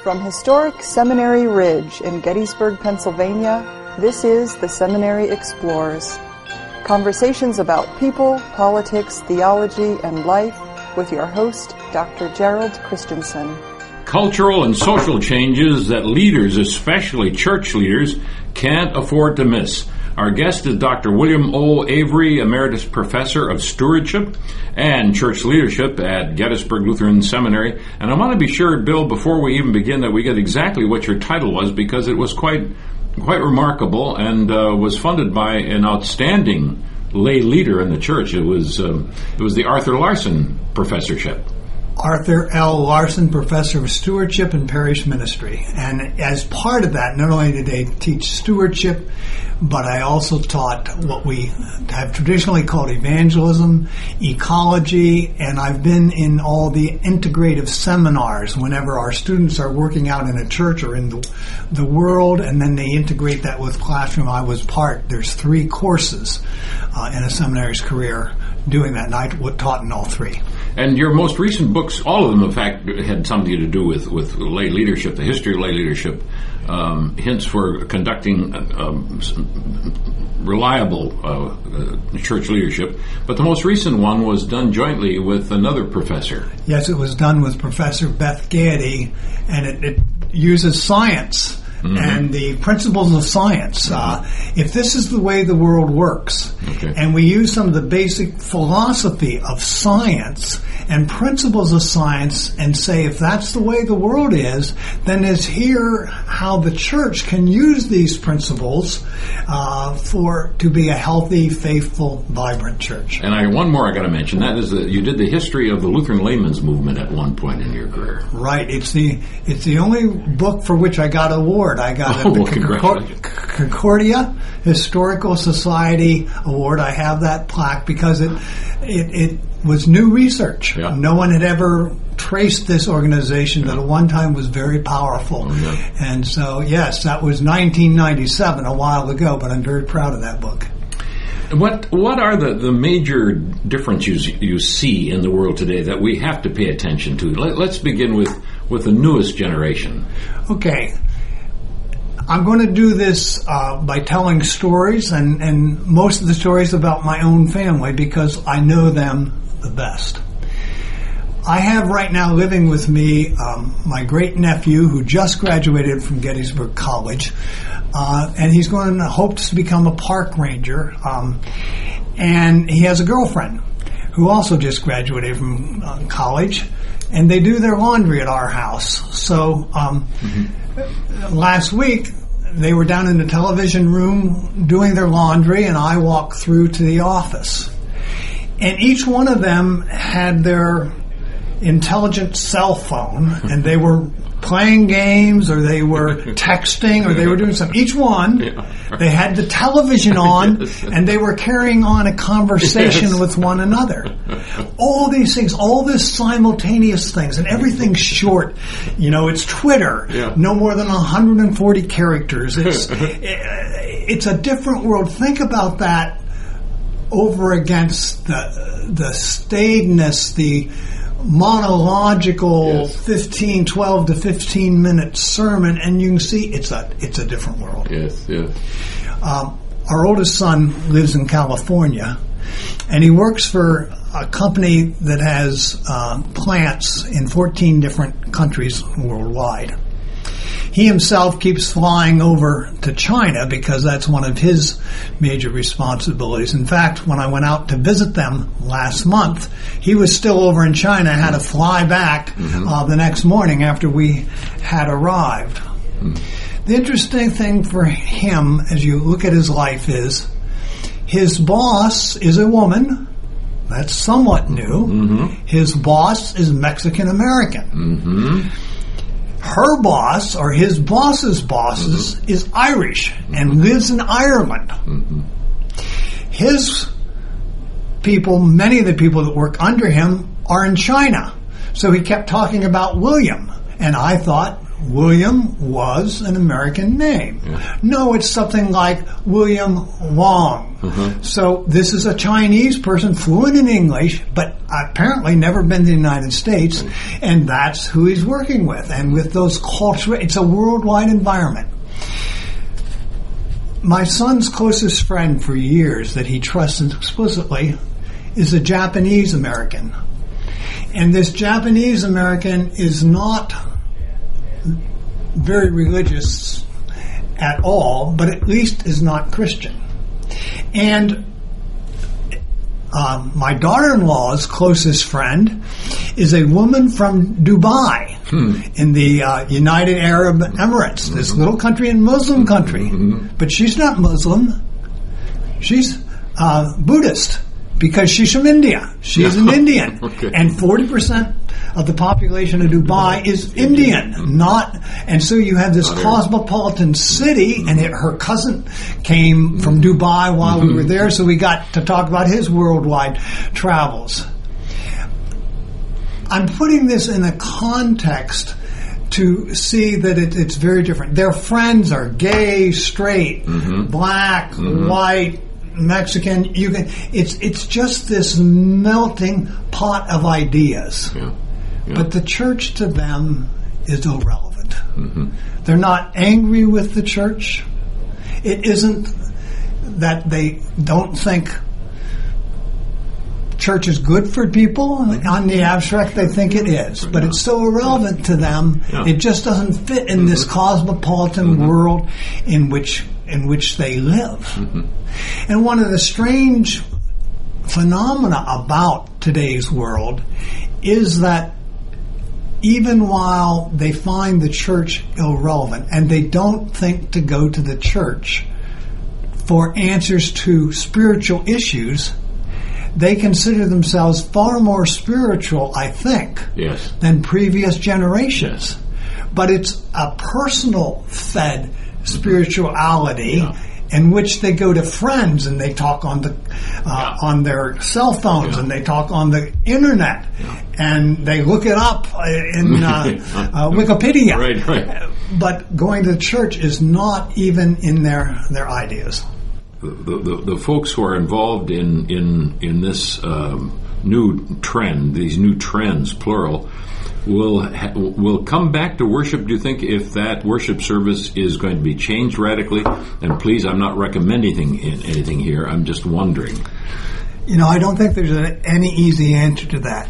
From historic Seminary Ridge in Gettysburg, Pennsylvania, this is The Seminary Explores. Conversations about people, politics, theology, and life with your host, Dr. Gerald Christensen. Cultural and social changes that leaders, especially church leaders, can't afford to miss. Our guest is Dr. William O. Avery, Emeritus Professor of Stewardship and Church Leadership at Gettysburg Lutheran Seminary. And I want to be sure, Bill, before we even begin, that we get exactly what your title was, because it was quite remarkable and was funded by an outstanding lay leader in the church. It was the Arthur Larson Professorship. Arthur L. Larson, Professor of Stewardship and Parish Ministry. And as part of that, not only did I teach stewardship, but I also taught what we have traditionally called evangelism, ecology, and I've been in all the integrative seminars whenever our students are working out in a church or in the world, and then they integrate that with classroom. There's 3 courses in a seminary's career doing that, and I taught in all 3. And your most recent books, all of them, in fact, had something to do with lay leadership, the history of lay leadership, hints for conducting reliable church leadership. But the most recent one was done jointly with another professor. Yes, it was done with Professor Beth Gaiety, and it uses science. Mm-hmm. And the principles of science. If this is the way the world works, okay, and we use some of the basic philosophy of science and principles of science and say if that's the way the world is, then it's here how the church can use these principles to be a healthy, faithful, vibrant church. And one more I got to mention, that is that you did the history of the Lutheran layman's movement at one point in your career. Right. It's the only book for which I got an award. I got the Concordia Historical Society Award. I have that plaque because it was new research. Yeah. No one had ever traced this organization that at one time was very powerful. Oh, yeah. And so, yes, that was 1997, a while ago, but I'm very proud of that book. What are the major differences you see in the world today that we have to pay attention to? Let's begin with the newest generation. Okay. I'm going to do this by telling stories, and most of the stories about my own family because I know them the best. I have right now living with me my great-nephew who just graduated from Gettysburg College, and he's hopes to become a park ranger, and he has a girlfriend who also just graduated from college, and they do their laundry at our house. So last week, they were down in the television room doing their laundry, and I walked through to the office. And each one of them had their intelligent cell phone, and they were playing games, or they were texting, or they were doing something. Each one, they had the television on, and they were carrying on a conversation with one another. All these things, all this simultaneous things, and everything's short. It's Twitter, no more than 140 characters. It's a different world. Think about that over against the staidness, the monological 12 to 15 minute sermon, and you can see it's a different world. Yes. Our oldest son lives in California, and he works for a company that has plants in 14 different countries worldwide. He himself keeps flying over to China because that's one of his major responsibilities. In fact, when I went out to visit them last month, he was still over in China and had to fly back the next morning after we had arrived. The interesting thing for him, as you look at his life, is his boss is a woman. That's somewhat new. His boss is Mexican-American. Her boss, or his boss's bosses, is Irish and lives in Ireland. His people, many of the people that work under him, are in China. So he kept talking about William. And I thought, William was an American name. Yeah. No, it's something like William Long. So this is a Chinese person, fluent in English, but apparently never been to the United States, and that's who he's working with. And with those cultural, it's a worldwide environment. My son's closest friend for years that he trusts explicitly is a Japanese American. And this Japanese American is not very religious at all, but at least is not Christian. And my daughter-in-law's closest friend is a woman from Dubai in the United Arab Emirates, this little country in Muslim country. But she's not Muslim. She's Buddhist because she's from India. She's an Indian. Okay. And 40% of the population of Dubai is Indian, and so you have this cosmopolitan city, and her cousin came from Dubai while we were there, so we got to talk about his worldwide travels. I'm putting this in a context to see that it's very different. Their friends are gay, straight, black, white, Mexican. It's just this melting pot of ideas. Yeah. But the church to them is irrelevant. They're not angry with the church. It isn't that they don't think church is good for people. On the abstract, they think it is. But it's so irrelevant to them, it just doesn't fit in this cosmopolitan world in which they live. And one of the strange phenomena about today's world is that even while they find the church irrelevant and they don't think to go to the church for answers to spiritual issues, they consider themselves far more spiritual, I think, than previous generations. But it's a personal fed spirituality in which they go to friends and they talk on the on their cell phones and they talk on the internet and they look it up in Wikipedia. Right. But going to church is not even in their ideas. The folks who are involved in this new trend, these new trends, plural, will come back to worship, do you think, if that worship service is going to be changed radically? And please, I'm not recommending anything here. I'm just wondering. I don't think there's any easy answer to that.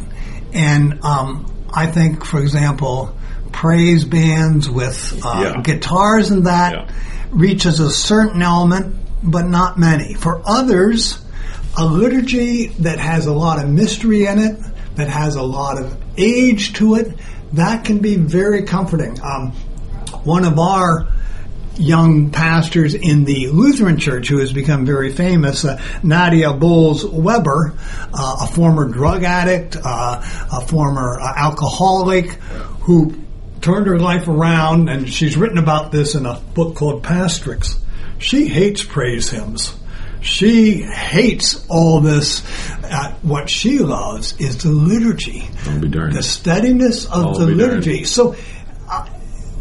And I think, for example, praise bands with guitars and that reaches a certain element, but not many. For others, a liturgy that has a lot of mystery in it, that has a lot of age to it, that can be very comforting. One of our young pastors in the Lutheran Church, who has become very famous, Nadia Bowles-Weber, a former drug addict, a former alcoholic, who turned her life around, and she's written about this in a book called Pastrix. She hates praise hymns. She hates all this. What she loves is the liturgy, the steadiness of the liturgy. So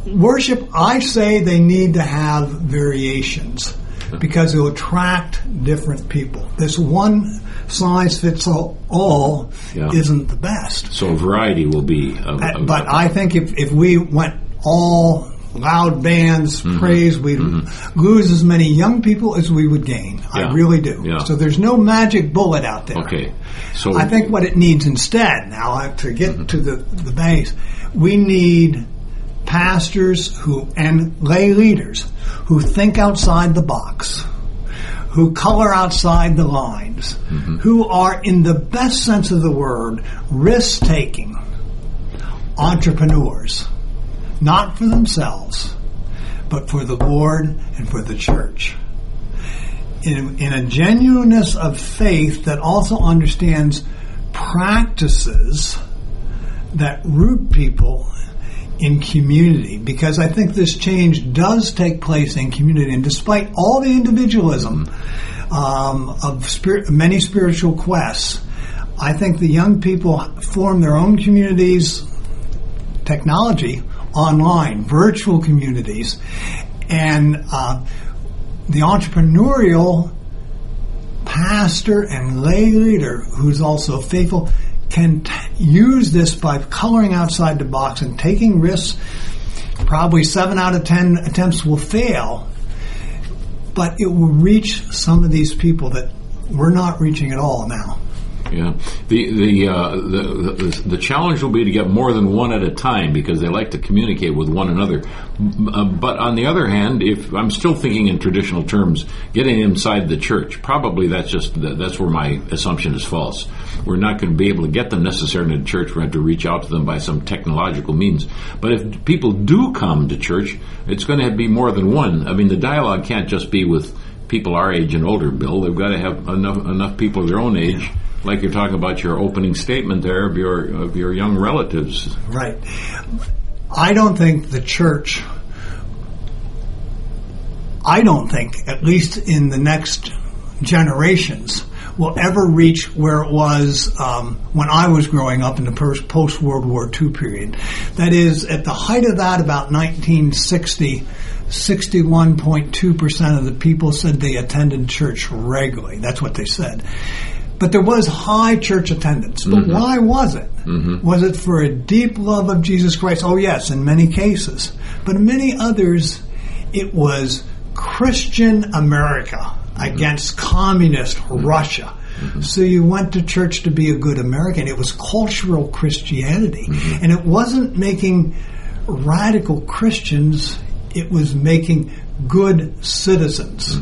worship, I say they need to have variations because it will attract different people. This one size fits all isn't the best. So variety will be. But I think if we went all loud bands, praise, we'd lose as many young people as we would gain. I really do. Yeah. So there's no magic bullet out there. Okay. So I think what it needs instead, now to get to the base, we need pastors and lay leaders who think outside the box, who color outside the lines, who are, in the best sense of the word, risk-taking entrepreneurs. Not for themselves, but for the Lord and for the church. In a genuineness of faith that also understands practices that root people in community. Because I think this change does take place in community. And despite all the individualism of many spiritual quests, I think the young people form their own communities technology, online, virtual communities, and the entrepreneurial pastor and lay leader who's also faithful can use this by coloring outside the box and taking risks. Probably 7 out of 10 attempts will fail, but it will reach some of these people that we're not reaching at all now. Yeah, the challenge will be to get more than one at a time because they like to communicate with one another. But on the other hand, if I'm still thinking in traditional terms, getting inside the church, probably that's where my assumption is false. We're not going to be able to get them necessarily in the church. We have to reach out to them by some technological means. But if people do come to church, it's going to be more than one. I mean, the dialogue can't just be with people our age and older, Bill. They've got to have enough people of their own age. Yeah. Like you're talking about your opening statement there of your young relatives. Right. I don't think the church, at least in the next generations, will ever reach where it was when I was growing up in the post-World War II period. That is, at the height of that, about 1960, 61.2% of the people said they attended church regularly. That's what they said. But there was high church attendance. But why was it? Was it for a deep love of Jesus Christ? Oh, yes, in many cases. But in many others, it was Christian America against communist Russia. So you went to church to be a good American. It was cultural Christianity. And it wasn't making radical Christians. It was making good citizens.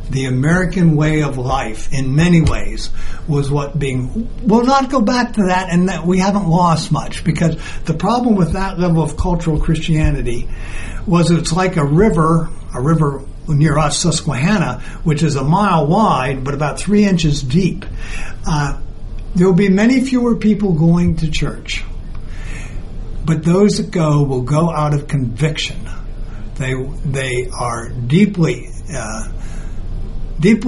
The American way of life, in many ways, was what being... We'll not go back to that, and that we haven't lost much, because the problem with that level of cultural Christianity was it's like a river near us, Susquehanna, which is a mile wide, but about 3 inches deep. There will be many fewer people going to church, but those that go will go out of conviction. They are deeply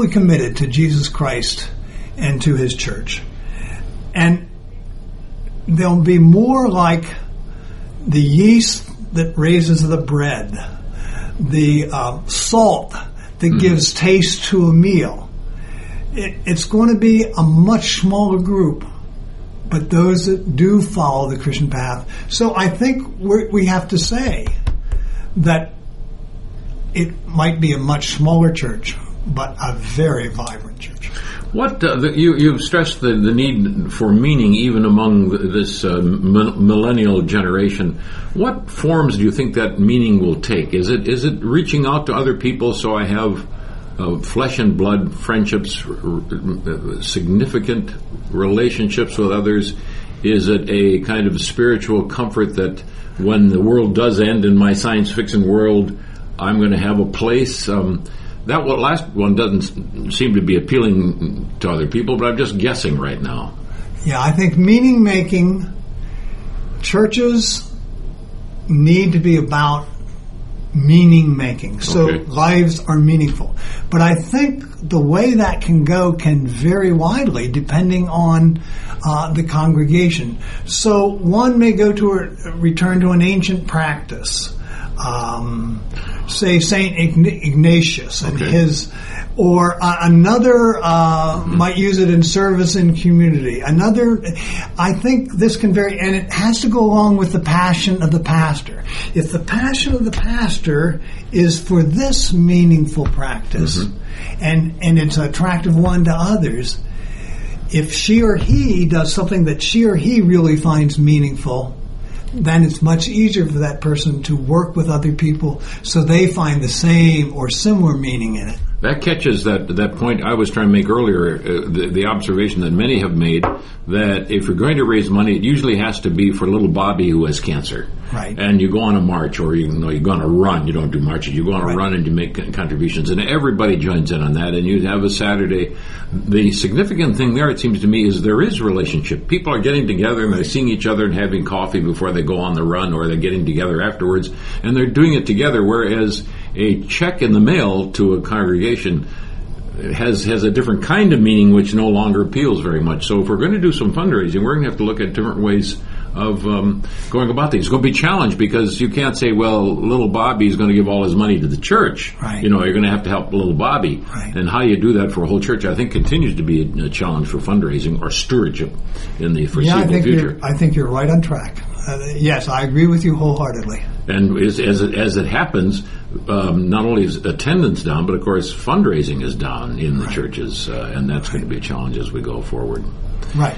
committed to Jesus Christ and to His church. And they'll be more like the yeast that raises the bread, the salt that gives taste to a meal. It's going to be a much smaller group, but those that do follow the Christian path. So I think we have to say that it might be a much smaller church, but a very vibrant church. What you've stressed the need for meaning even among this millennial generation. What forms do you think that meaning will take? Is it reaching out to other people so I have flesh and blood friendships, significant relationships with others? Is it a kind of spiritual comfort that when the world does end in my science fiction world, I'm going to have a place? That last one doesn't seem to be appealing to other people, but I'm just guessing right now. Yeah, I think meaning-making, churches need to be about meaning-making, so lives are meaningful. But I think the way that can go can vary widely depending on the congregation. So one may return to an ancient practice. Say Saint Ignatius and his, or another might use it in service in community. Another, I think this can vary, and it has to go along with the passion of the pastor. If the passion of the pastor is for this meaningful practice, and it's an attractive one to others, if she or he does something that she or he really finds meaningful, then it's much easier for that person to work with other people so they find the same or similar meaning in it. That catches that point I was trying to make earlier, the observation that many have made, that if you're going to raise money, it usually has to be for little Bobby who has cancer. Right. And you go on a march, or you go on a run. You don't do marches. You go on a run and you make contributions. And everybody joins in on that. And you have a Saturday. The significant thing there, it seems to me, is there is relationship. People are getting together and they're seeing each other and having coffee before they go on the run, or they're getting together afterwards. And they're doing it together, whereas a check in the mail to a congregation has a different kind of meaning which no longer appeals very much. So if we're going to do some fundraising, we're going to have to look at different ways going about things. It's going to be challenged because you can't say, well, little Bobby's going to give all his money to the church. Right. You're going to have to help little Bobby. Right. And how you do that for a whole church, I think, continues to be a challenge for fundraising or stewardship in the foreseeable future. I think you're right on track. Yes, I agree with you wholeheartedly. And as it happens, not only is attendance down, but of course fundraising is down in the churches, and that's going to be a challenge as we go forward. Right.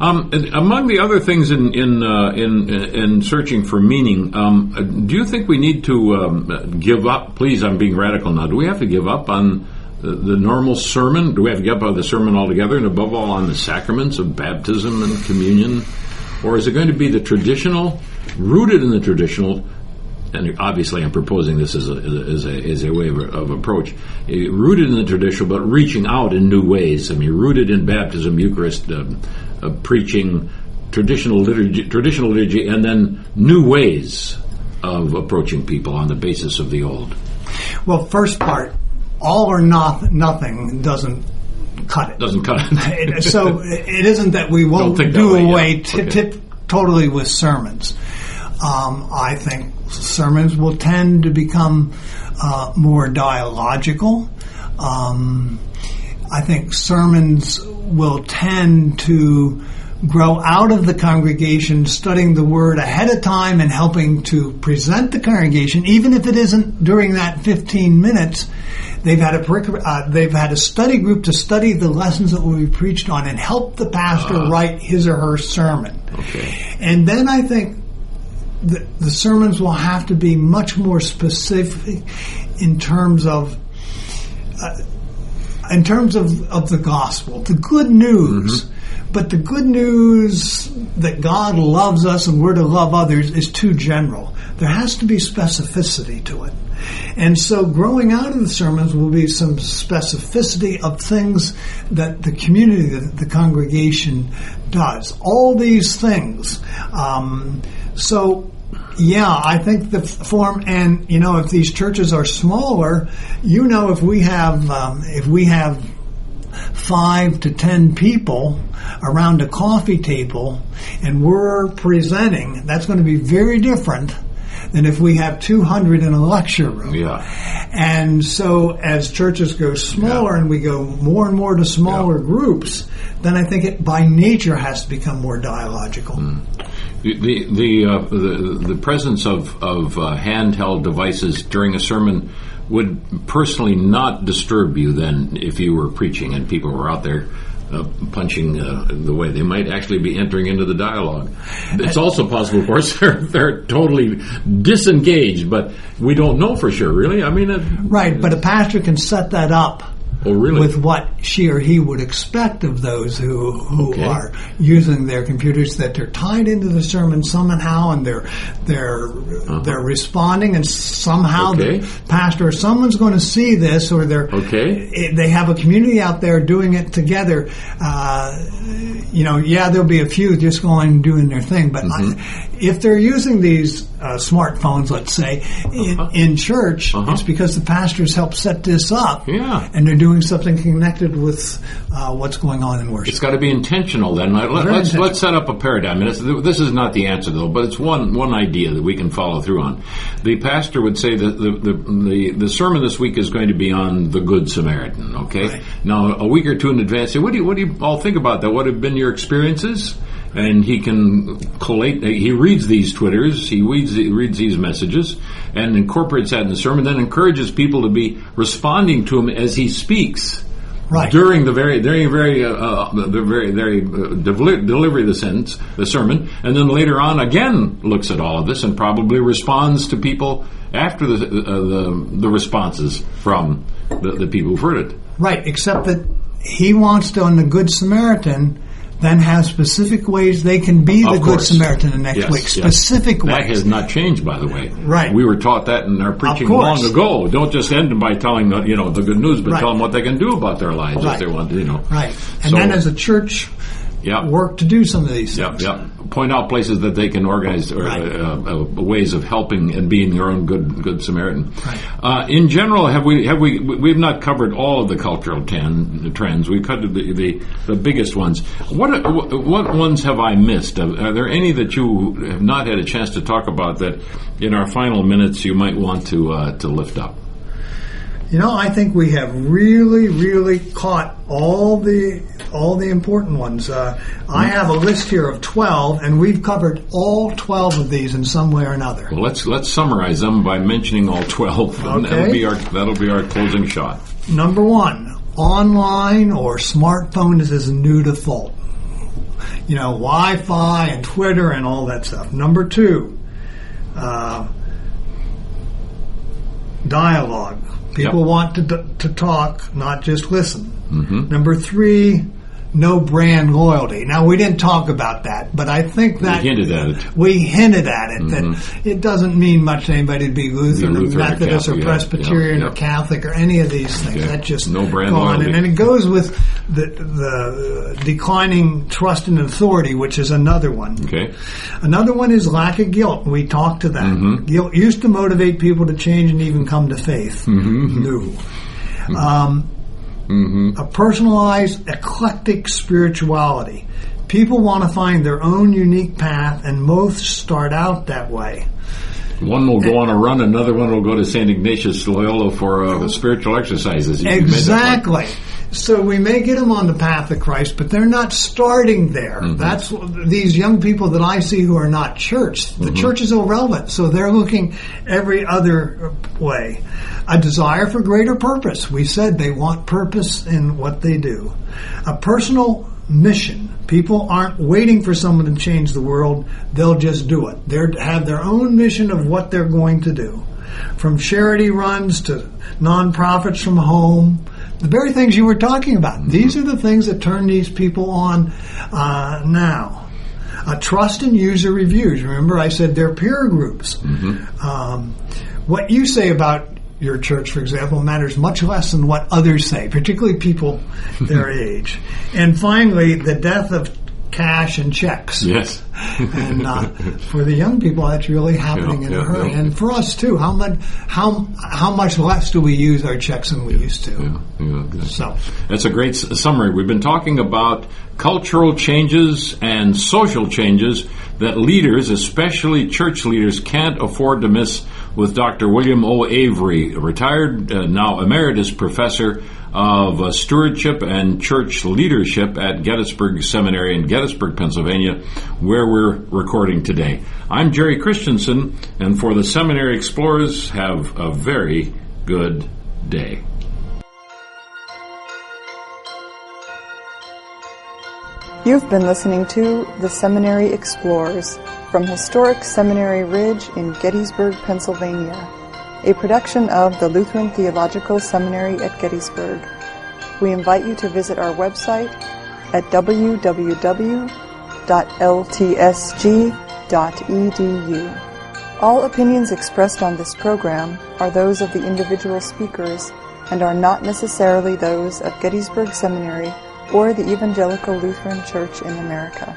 Among the other things in searching for meaning, do you think we need to give up? Please, I'm being radical now. Do we have to give up on the normal sermon? Do we have to give up on the sermon altogether, and above all on the sacraments of baptism and communion? Or is it going to be the traditional, rooted in the traditional? And obviously, I'm proposing this as a way of approach, rooted in the traditional, but reaching out in new ways. I mean, rooted in baptism, Eucharist, preaching, traditional liturgy, and then new ways of approaching people on the basis of the old. Well, first part, all or nothing doesn't cut it. Doesn't cut it. So it isn't that we won't do away totally with sermons. I think sermons will tend to become more dialogical. I think sermons will tend to grow out of the congregation, studying the Word ahead of time and helping to present the congregation, even if it isn't during that 15 minutes. They've had a study group to study the lessons that will be preached on and help the pastor write his or her sermon. Okay. And then I think the sermons will have to be much more specific in terms of the gospel, the good news. Mm-hmm. But the good news that God loves us and we're to love others is too general. There has to be specificity to it. And so growing out of the sermons will be some specificity of things that the community, the congregation does. All these things. I think the form, and if these churches are smaller, if we have 5 to 10 people around a coffee table and we're presenting, that's going to be very different than if we have 200 in a lecture room. Yeah. And so as churches go smaller and we go more and more to smaller groups, then I think it by nature has to become more dialogical. The presence of handheld devices during a sermon would personally not disturb you then if you were preaching and people were out there punching the way. They might actually be entering into the dialogue. It's also possible, of course, they're totally disengaged, but we don't know for sure, really. I mean, right, but a pastor can set that up. Oh, really? With what she or he would expect of those who are using their computers, that they're tied into the sermon somehow, and they're responding, and somehow the pastor or someone's going to see this, or they have a community out there doing it together. There'll be a few just going and doing their thing, but if they're using these smartphones, let's say, in church, it's because the pastors helped set this up, and they're doing something connected with what's going on in worship. It's got to be intentional then. Let's set up a paradigm. This is not the answer, though, but it's one idea that we can follow through on. The pastor would say that the sermon this week is going to be on the Good Samaritan, okay? Right. Now, a week or two in advance, say, what do you all think about that? What have been your experiences? And he can collate, he reads these Twitters, he reads these messages, and incorporates that in the sermon, then encourages people to be responding to him as he speaks. Right. During the delivery of the sermon, and then later on again looks at all of this and probably responds to people after the responses from the people who've heard it. Right, except that he wants to, on the Good Samaritan, then have specific ways they can be the Good Samaritan the next week. Specific ways. That has not changed, by the way. Right. We were taught that in our preaching long ago. Don't just end by telling the good news, but tell them what they can do about their lives if they want to. Right. And then as a church, work to do some of these things. Point out places that they can organize ways of helping and being their own good Samaritan. Right. In general, we've not covered all of the cultural trends. We've covered the biggest ones. What ones have I missed? Are there any that you have not had a chance to talk about that in our final minutes you might want to lift up? I think we have really, really caught all the important ones. I have a list here of 12, and we've covered all 12 of these in some way or another. Well, let's summarize them by mentioning all 12. Okay. That'll be our closing shot. Number 1, online or smartphone is a new default. Wi-Fi and Twitter and all that stuff. Number 2, dialogue. People want to talk, not just listen. Mm-hmm. Number 3, no brand loyalty. Now, we didn't talk about that, but I think that... We hinted at it. We hinted at it, that it doesn't mean much to anybody to be Lutheran or Methodist or Presbyterian or Catholic or any of these things. That's just no brand gone. loyalty. And it goes with the declining trust in authority, which is another one. Okay. Another one is lack of guilt. We talked to that. Mm-hmm. Guilt used to motivate people to change and even come to faith. Mm-hmm. No. A personalized, eclectic spirituality. People want to find their own unique path, and most start out that way. One will go on a run, another one will go to St. Ignatius Loyola for spiritual exercises. Exactly. So we may get them on the path of Christ, but they're not starting there. Mm-hmm. That's these young people that I see who are not church. The church is irrelevant, so they're looking every other way. A desire for greater purpose. We said they want purpose in what they do. A personal mission. People aren't waiting for someone to change the world. They'll just do it. They have their own mission of what they're going to do. From charity runs to nonprofits from home. The very things you were talking about. Mm-hmm. These are the things that turn these people on now. Trust in user reviews. Remember, I said they're peer groups. Mm-hmm. What you say about your church, for example, matters much less than what others say, particularly people their age. And finally, the death of cash and checks. Yes. And for the young people, that's really happening in a hurry. Yeah. And for us too, how much less do we use our checks than we used to? Yeah. So that's a great summary. We've been talking about cultural changes and social changes that leaders, especially church leaders, can't afford to miss, with Dr. William O. Avery, a retired, now Emeritus Professor of Stewardship and Church Leadership at Gettysburg Seminary in Gettysburg, Pennsylvania, where we're recording today. I'm Jerry Christensen, and for the Seminary Explorers, have a very good day. You've been listening to The Seminary Explorers from historic Seminary Ridge in Gettysburg, Pennsylvania, a production of the Lutheran Theological Seminary at Gettysburg. We invite you to visit our website at www.ltsg.edu. All opinions expressed on this program are those of the individual speakers and are not necessarily those of Gettysburg Seminary or the Evangelical Lutheran Church in America.